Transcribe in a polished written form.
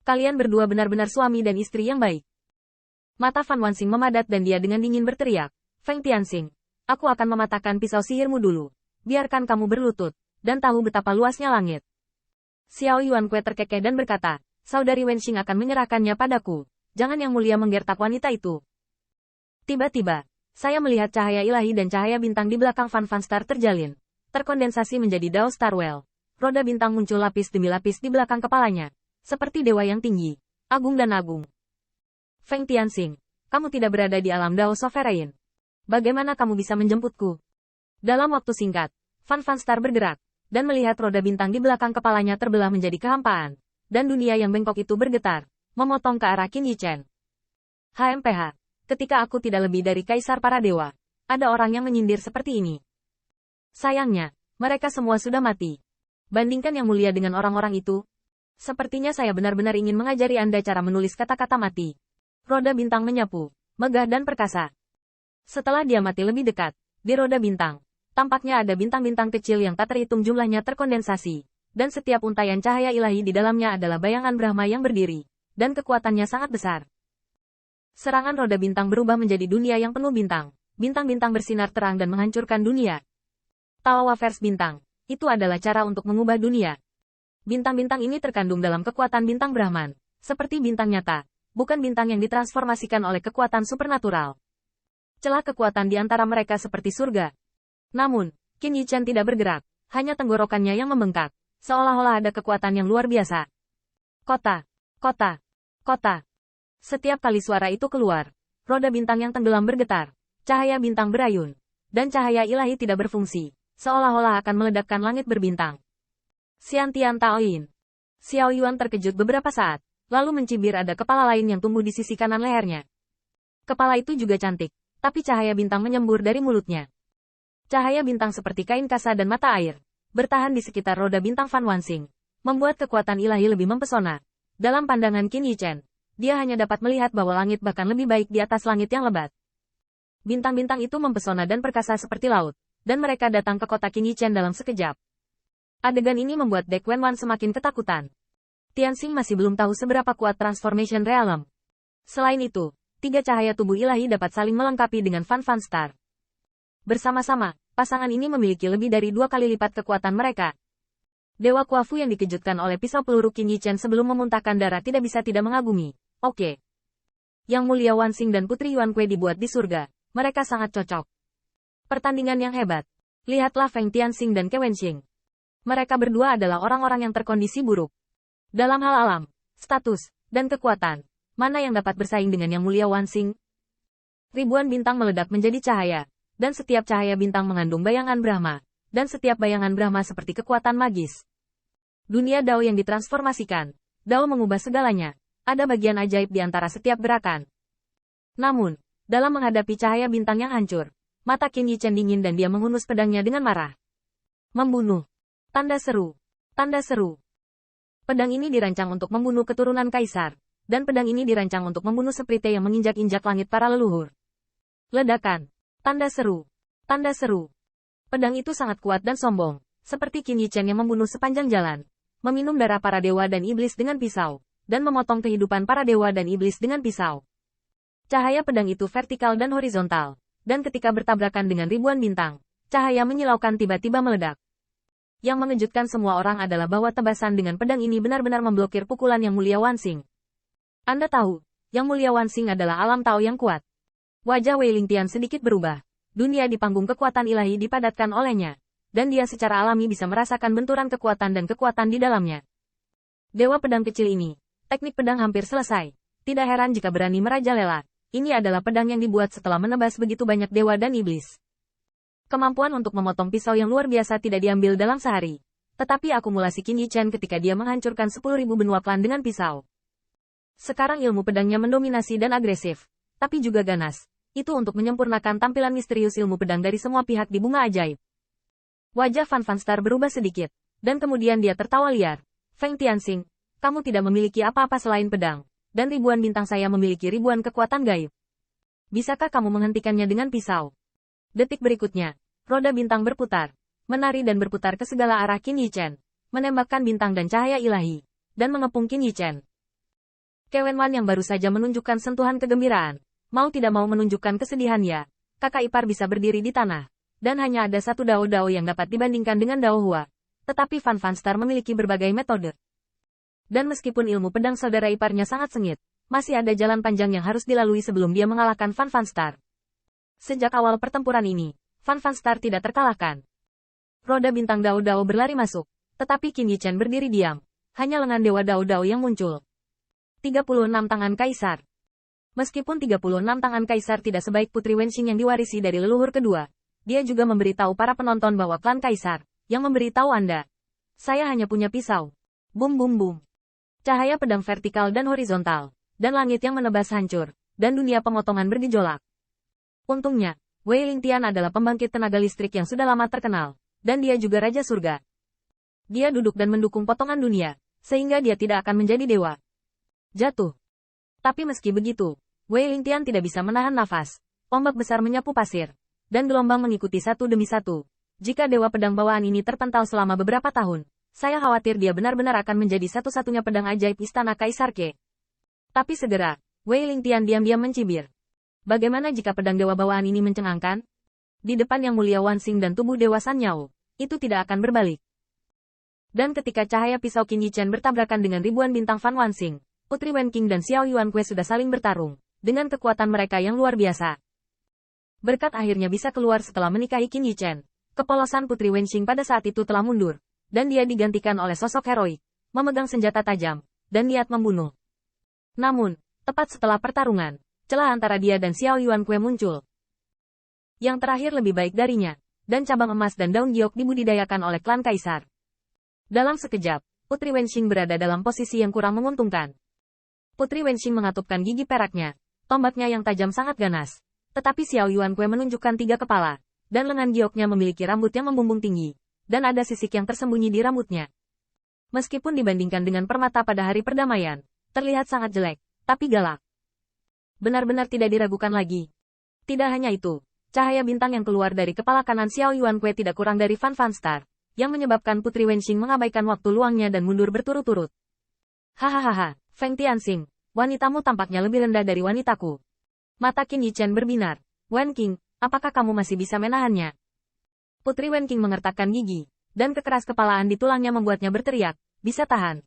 Kalian berdua benar-benar suami dan istri yang baik. Mata Fan Wanxing memadat dan dia dengan dingin berteriak, Feng Tianxing, aku akan mematahkan pisau sihirmu dulu. Biarkan kamu berlutut, dan tahu betapa luasnya langit. Xiao Yuankui terkekeh dan berkata, Saudari Wenxing akan menyerahkannya padaku. Jangan yang mulia menggertak wanita itu. Tiba-tiba, saya melihat cahaya ilahi dan cahaya bintang di belakang Fan Star terjalin. Terkondensasi menjadi Dao Starwell. Roda bintang muncul lapis demi lapis di belakang kepalanya. Seperti dewa yang tinggi, agung dan agung. Feng Tianxing, kamu tidak berada di alam Dao Sovereign. Bagaimana kamu bisa menjemputku? Dalam waktu singkat, Fan Star bergerak, dan melihat roda bintang di belakang kepalanya terbelah menjadi kehampaan. Dan dunia yang bengkok itu bergetar, memotong ke arah Qin Yichen. HMPH, ketika aku tidak lebih dari kaisar para dewa, ada orang yang menyindir seperti ini. Sayangnya, mereka semua sudah mati. Bandingkan yang mulia dengan orang-orang itu. Sepertinya saya benar-benar ingin mengajari Anda cara menulis kata-kata mati. Roda bintang menyapu, megah dan perkasa. Setelah dia mati lebih dekat, di roda bintang, tampaknya ada bintang-bintang kecil yang tak terhitung jumlahnya terkondensasi, dan setiap untaian cahaya ilahi di dalamnya adalah bayangan Brahma yang berdiri, dan kekuatannya sangat besar. Serangan roda bintang berubah menjadi dunia yang penuh bintang. Bintang-bintang bersinar terang dan menghancurkan dunia. Tawa Verse bintang, itu adalah cara untuk mengubah dunia. Bintang-bintang ini terkandung dalam kekuatan bintang Brahman, seperti bintang nyata, bukan bintang yang ditransformasikan oleh kekuatan supernatural. Celah kekuatan di antara mereka seperti surga. Namun, Qin Yichen tidak bergerak, hanya tenggorokannya yang membengkak, seolah-olah ada kekuatan yang luar biasa. Kota, kota, kota. Setiap kali suara itu keluar, roda bintang yang tenggelam bergetar, cahaya bintang berayun, dan cahaya ilahi tidak berfungsi, seolah-olah akan meledakkan langit berbintang. Xiantian Taoyin. Xiao Yuan terkejut beberapa saat, lalu mencibir ada kepala lain yang tumbuh di sisi kanan lehernya. Kepala itu juga cantik, tapi cahaya bintang menyembur dari mulutnya. Cahaya bintang seperti kain kasa dan mata air, bertahan di sekitar roda bintang Fan Wanxing, membuat kekuatan ilahi lebih mempesona. Dalam pandangan Qin Yichen, dia hanya dapat melihat bahwa langit bahkan lebih baik di atas langit yang lebat. Bintang-bintang itu mempesona dan perkasa seperti laut, dan mereka datang ke kota Qin Yichen dalam sekejap. Adegan ini membuat Dek Wenwan semakin ketakutan. Tianxing masih belum tahu seberapa kuat Transformation Realm. Selain itu, 3 cahaya tubuh ilahi dapat saling melengkapi dengan Fan Star. Bersama-sama, pasangan ini memiliki lebih dari 2 kali lipat kekuatan mereka. Dewa Kuafu yang dikejutkan oleh pisau peluru Qin Yichen sebelum memuntahkan darah tidak bisa tidak mengagumi. Oke. Yang mulia Wanxing dan Putri Yuankui dibuat di surga. Mereka sangat cocok. Pertandingan yang hebat. Lihatlah Feng Tianxing dan Ke Wenxing. Mereka berdua adalah orang-orang yang terkondisi buruk. Dalam hal alam, status, dan kekuatan, mana yang dapat bersaing dengan yang mulia Wanxing? Ribuan bintang meledak menjadi cahaya, dan setiap cahaya bintang mengandung bayangan Brahma, dan setiap bayangan Brahma seperti kekuatan magis. Dunia Dao yang ditransformasikan. Dao mengubah segalanya. Ada bagian ajaib di antara setiap gerakan. Namun, dalam menghadapi cahaya bintang yang hancur, mata Qin Yichen dingin dan dia menghunus pedangnya dengan marah. Membunuh. Tanda seru. Tanda seru. Pedang ini dirancang untuk membunuh keturunan kaisar, dan pedang ini dirancang untuk membunuh seprite yang menginjak-injak langit para leluhur. Ledakan. Tanda seru. Tanda seru. Pedang itu sangat kuat dan sombong, seperti Qin Yichen yang membunuh sepanjang jalan, meminum darah para dewa dan iblis dengan pisau, dan memotong kehidupan para dewa dan iblis dengan pisau. Cahaya pedang itu vertikal dan horizontal, dan ketika bertabrakan dengan ribuan bintang, cahaya menyilaukan tiba-tiba meledak. Yang mengejutkan semua orang adalah bahwa tebasan dengan pedang ini benar-benar memblokir pukulan yang mulia Wanxing. Anda tahu, yang mulia Wanxing adalah alam Tao yang kuat. Wajah Wei Lingtian sedikit berubah. Dunia di panggung kekuatan ilahi dipadatkan olehnya, dan dia secara alami bisa merasakan benturan kekuatan dan kekuatan di dalamnya. Dewa pedang kecil ini, teknik pedang hampir selesai. Tidak heran jika berani merajalela. Ini adalah pedang yang dibuat setelah menebas begitu banyak dewa dan iblis. Kemampuan untuk memotong pisau yang luar biasa tidak diambil dalam sehari. Tetapi akumulasi Qin Yichen ketika dia menghancurkan 10.000 benua klan dengan pisau. Sekarang ilmu pedangnya mendominasi dan agresif, tapi juga ganas. Itu untuk menyempurnakan tampilan misterius ilmu pedang dari semua pihak di bunga ajaib. Wajah Fan Star berubah sedikit, dan kemudian dia tertawa liar. Feng Tianxing, kamu tidak memiliki apa-apa selain pedang, dan ribuan bintang saya memiliki ribuan kekuatan gaib. Bisakah kamu menghentikannya dengan pisau? Detik berikutnya, roda bintang berputar, menari dan berputar ke segala arah Qin Yichen, menembakkan bintang dan cahaya ilahi, dan mengepung Qin Yichen. Kewenwan yang baru saja menunjukkan sentuhan kegembiraan. Mau tidak mau menunjukkan kesedihan ya. Kakak ipar bisa berdiri di tanah. Dan hanya ada satu dao-dao yang dapat dibandingkan dengan Dao Hua. Tetapi Fan Fan Star memiliki berbagai metode. Dan meskipun ilmu pedang saudara iparnya sangat sengit, masih ada jalan panjang yang harus dilalui sebelum dia mengalahkan Fan Fan Star. Sejak awal pertempuran ini, Fan Fan Star tidak terkalahkan. Roda bintang Dao-Dao berlari masuk, tetapi Qin Yichen berdiri diam. Hanya lengan dewa Dao-Dao yang muncul. 36 tangan kaisar. Meskipun 36 tangan kaisar tidak sebaik Putri Wenxing yang diwarisi dari leluhur kedua, dia juga memberitahu para penonton bahwa klan kaisar, yang memberitahu Anda. Saya hanya punya pisau. Bum bum bum. Cahaya pedang vertikal dan horizontal, dan langit yang menebas hancur, dan dunia pemotongan bergejolak. Untungnya, Wei Lingtian adalah pembangkit tenaga listrik yang sudah lama terkenal, dan dia juga Raja Surga. Dia duduk dan mendukung potongan dunia, sehingga dia tidak akan menjadi dewa. Jatuh. Tapi meski begitu, Wei Lingtian tidak bisa menahan nafas. Ombak besar menyapu pasir, dan gelombang mengikuti satu demi satu. Jika dewa pedang bawaan ini terpental selama beberapa tahun, saya khawatir dia benar-benar akan menjadi satu-satunya pedang ajaib istana Kaisar Ke. Tapi segera, Wei Lingtian diam-diam mencibir. Bagaimana jika pedang dewa bawaan ini mencengangkan? Di depan yang mulia Wanxing dan tubuh dewa San Yao, itu tidak akan berbalik. Dan ketika cahaya pisau Qin Yichen bertabrakan dengan ribuan bintang Fan Wanxing, Putri Wenqing dan Xiao Yuankue sudah saling bertarung, dengan kekuatan mereka yang luar biasa. Berkat akhirnya bisa keluar setelah menikahi Qin Yichen, kepolosan Putri Wenqing pada saat itu telah mundur, dan dia digantikan oleh sosok heroik, memegang senjata tajam, dan niat membunuh. Namun, tepat setelah pertarungan, celah antara dia dan Xiao Yuankue muncul. Yang terakhir lebih baik darinya, dan cabang emas dan daun giok dibudidayakan oleh klan kaisar. Dalam sekejap, Putri Wenqing berada dalam posisi yang kurang menguntungkan. Putri Wenqing mengatupkan gigi peraknya, tombaknya yang tajam sangat ganas. Tetapi Xiao Yuankue menunjukkan 3 kepala, dan lengan gioknya memiliki rambut yang membumbung tinggi, dan ada sisik yang tersembunyi di rambutnya. Meskipun dibandingkan dengan permata pada hari perdamaian, terlihat sangat jelek, tapi galak. Benar-benar tidak diragukan lagi. Tidak hanya itu, cahaya bintang yang keluar dari kepala kanan Xiao Yuankue tidak kurang dari Fan Fan Star, yang menyebabkan Putri Wenqing mengabaikan waktu luangnya dan mundur berturut-turut. Hahaha. Feng Tianxing, wanitamu tampaknya lebih rendah dari wanitaku. Mata Qin Yichen berbinar. Wenqing, apakah kamu masih bisa menahannya? Putri Wenqing mengertakkan gigi, dan kekeras kepalaan di tulangnya membuatnya berteriak, bisa tahan.